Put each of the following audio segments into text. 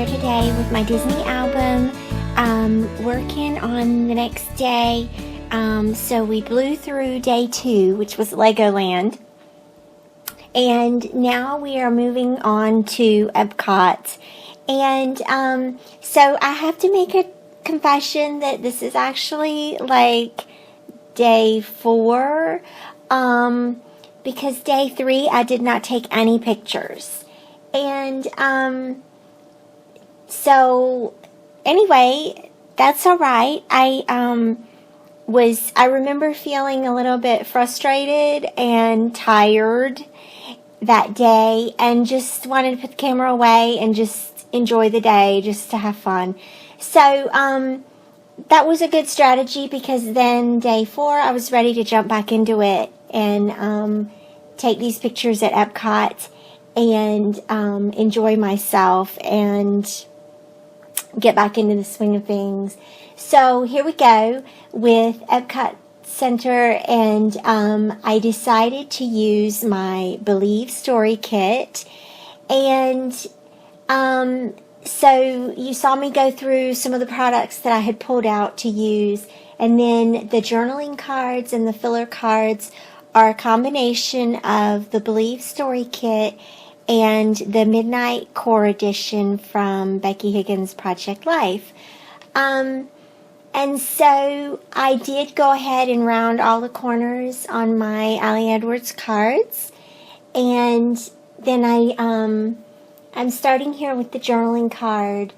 here today with my Disney album, working on the next day. So we blew through day 2, which was Legoland. And now we are moving on to Epcot. And so I have to make a confession that this is actually like day 4. Because day 3 I did not take any pictures. And so anyway, that's all right. I remember feeling a little bit frustrated and tired that day and just wanted to put the camera away and just enjoy the day, just to have fun. So that was a good strategy, because then day 4 I was ready to jump back into it and take these pictures at Epcot and enjoy myself and get back into the swing of things. So here we go with Epcot Center, and I decided to use my Believe Story Kit. And so you saw me go through some of the products that I had pulled out to use, and then the journaling cards and the filler cards are a combination of the Believe Story Kit and the Midnight Core Edition from Becky Higgins' Project Life. And so I did go ahead and round all the corners on my Allie Edwards cards. And then I'm starting here with the journaling card.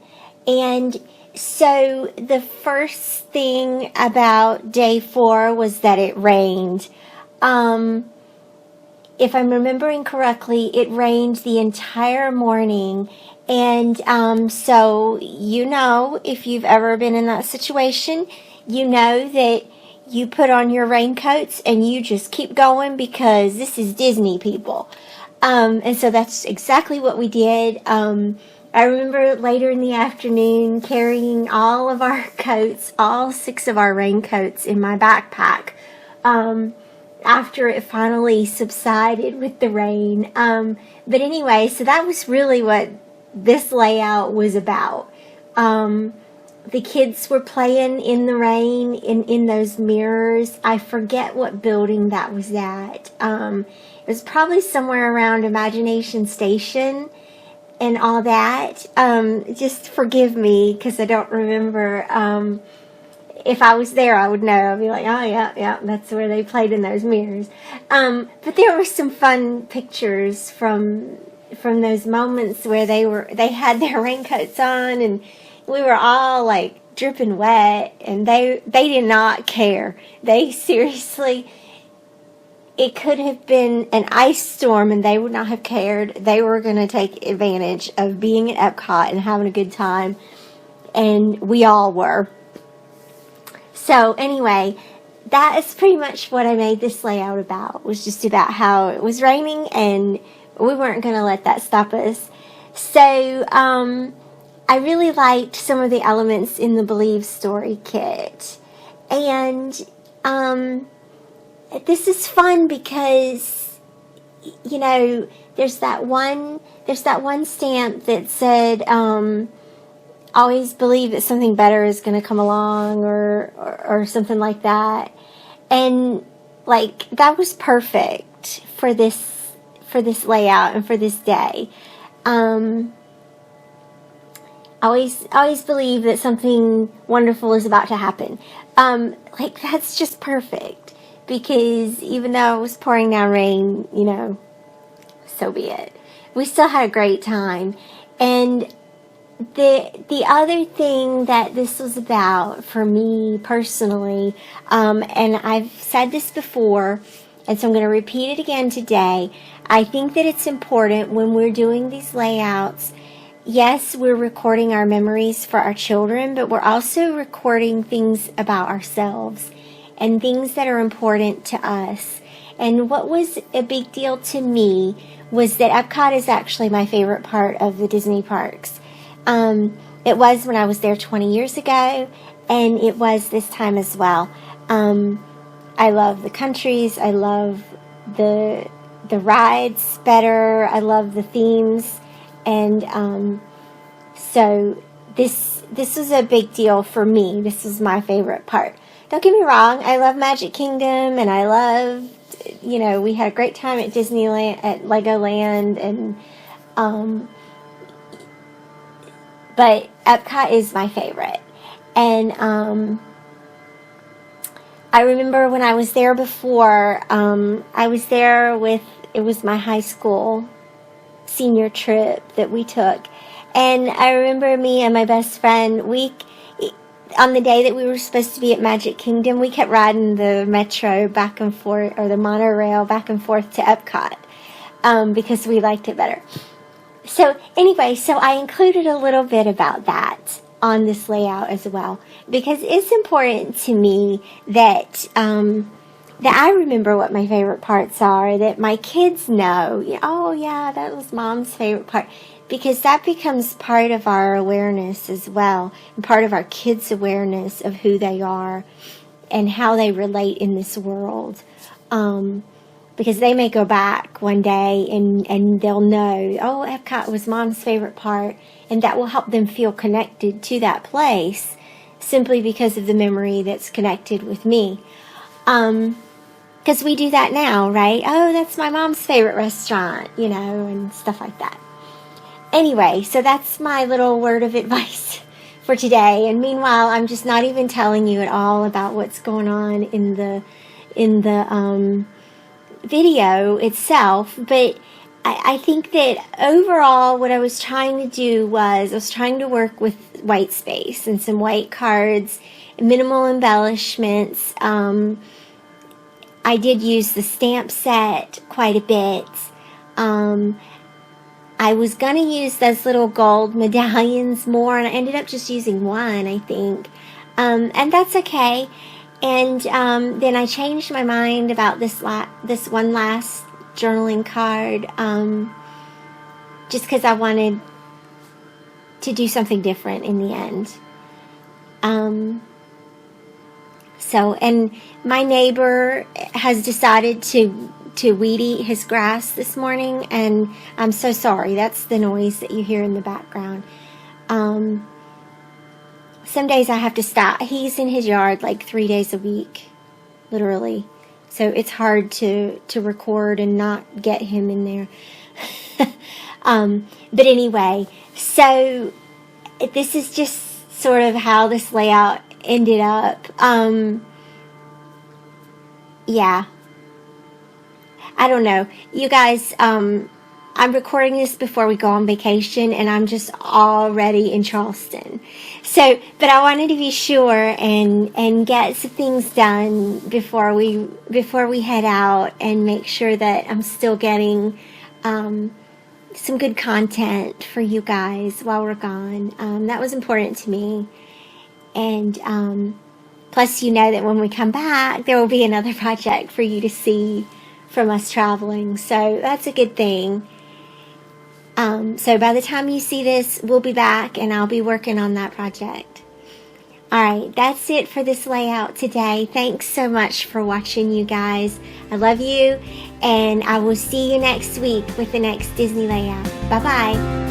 And so the first thing about day 4 was that it rained. If I'm remembering correctly, it rained the entire morning. And so, if you've ever been in that situation, you know that you put on your raincoats and you just keep going, because this is Disney, people. And so that's exactly what we did. I remember later in the afternoon carrying all of our coats, all 6 of our raincoats in my backpack, after it finally subsided with the rain. But anyway, so that was really what this layout was about. The kids were playing in the rain in those mirrors. I forget what building that was at. It was probably somewhere around Imagination Station and all that. Just forgive me, because I don't remember. If I was there, I would know. I'd be like, oh, yeah, that's where they played in those mirrors. But there were some fun pictures from those moments where they had their raincoats on, and we were all like dripping wet, and they did not care. They seriously, it could have been an ice storm and they would not have cared. They were going to take advantage of being at Epcot and having a good time, and we all were. So anyway, that is pretty much what I made this layout about. It was just about how it was raining and we weren't going to let that stop us. So I really liked some of the elements in the Believe Story Kit. And this is fun because, there's that one stamp that said, always believe that something better is going to come along, or something like that. And like, that was perfect for this layout and for this day. Always believe that something wonderful is about to happen. Like, that's just perfect, because even though it was pouring down rain, so be it. We still had a great time. And the other thing that this was about for me personally, and I've said this before, and so I'm going to repeat it again today. I think that it's important when we're doing these layouts. Yes, we're recording our memories for our children, but we're also recording things about ourselves and things that are important to us. And what was a big deal to me was that Epcot is actually my favorite part of the Disney parks. It was when I was there 20 years ago, and it was this time as well. I love the countries. I love the rides better. I love the themes. And So this was a big deal for me. This was my favorite part. Don't get me wrong, I love Magic Kingdom, and I loved, we had a great time at Disneyland, at Legoland, and but Epcot is my favorite. And I remember when I was there before, I was there it was my high school senior trip that we took. And I remember me and my best friend, on the day that we were supposed to be at Magic Kingdom, we kept riding the metro back and forth, or the monorail back and forth to Epcot, because we liked it better. So anyway, so I included a little bit about that on this layout as well, because it's important to me that I remember what my favorite parts are, that my kids know, oh yeah, that was Mom's favorite part, because that becomes part of our awareness as well, and part of our kids' awareness of who they are and how they relate in this world. Because they may go back one day and they'll know, oh, Epcot was Mom's favorite part, and that will help them feel connected to that place simply because of the memory that's connected with me. Because we do that now, right? Oh, that's my mom's favorite restaurant, and stuff like that. Anyway, so that's my little word of advice for today. And meanwhile, I'm just not even telling you at all about what's going on in the video itself, but I think that overall what I was trying to do was I was trying to work with white space and some white cards, minimal embellishments. I did use the stamp set quite a bit. I was going to use those little gold medallions more, and I ended up just using one, I think. And that's okay. And then I changed my mind about this one last journaling card, just because I wanted to do something different in the end. And my neighbor has decided to weed eat his grass this morning, and I'm so sorry. That's the noise that you hear in the background. Some days I have to stop. He's in his yard like 3 days a week, literally. So it's hard to record and not get him in there. But anyway, so this is just sort of how this layout ended up. Yeah. I don't know. You guys, I'm recording this before we go on vacation, and I'm just already in Charleston. So, but I wanted to be sure and get some things done before we head out, and make sure that I'm still getting some good content for you guys while we're gone. That was important to me. And plus, that when we come back, there will be another project for you to see from us traveling. So that's a good thing. So by the time you see this, we'll be back, and I'll be working on that project. All right, that's it for this layout today. Thanks so much for watching, you guys. I love you, and I will see you next week with the next Disney layout. Bye-bye.